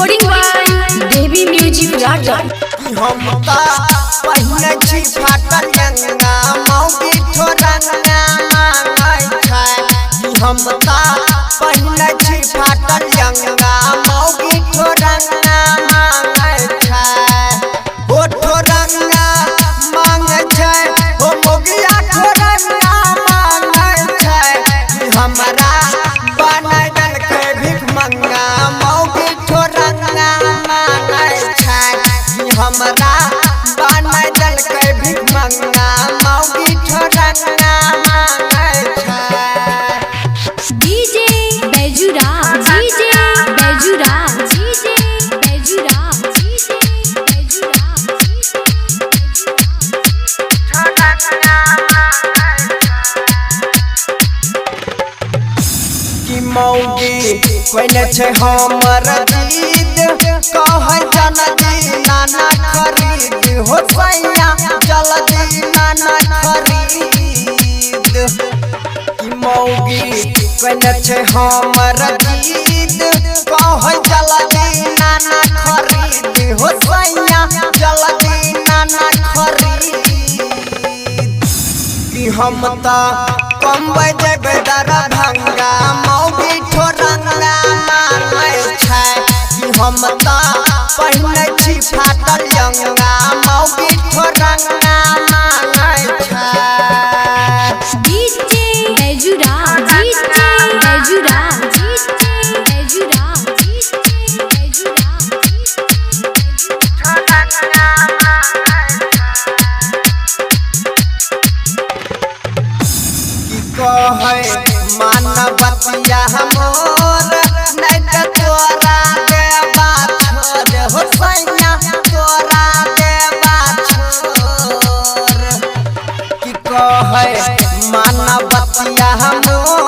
Recording by Devi Music Raja. हम पहिने छी फाटल गंगा मौगी ठोरंगा मांगै छै हम पहिने छी फाटल गंगा मौगी ठोरंगा मांगै छै ओ ठोरंगा मांगै छै ओ मौगिया ठोरंगा मांगै छै हमरा बनाय देलकै भिख मंगा मौगी ठोरंगा मांगै छै हमरा बनाय देलकै भिख मंगा मौगी ठोरंगा मांगै छै DJ Bejura, DJ Bejura, DJ Bejura, DJ Bejura, ठोरंगा कि मौगी कोइने छै हमर दीद कहै जल्दी नाना खरीद हो सैया जल्दी नाना खरीद कि मौगी कोइने छै हमर दीद कहै जल्दी नाना खरीद हो सैया जल्दी नाना खरीद कि हम कमबै जेबै दरभंगा मौगी ठोरंगा मांगै छै कि हम पहिने छी फाटल गंगा मौगी ठोरंगा मांगै छै DJ Bejura, DJ Bejura, DJ Bejura, DJ Bejura, ठोरंगा कि कहै मानवतिया मोर नहीं त तोरा देबा छोड़ हो सैया तोरा देबा छोड़ कि कहै मानवतिया मोर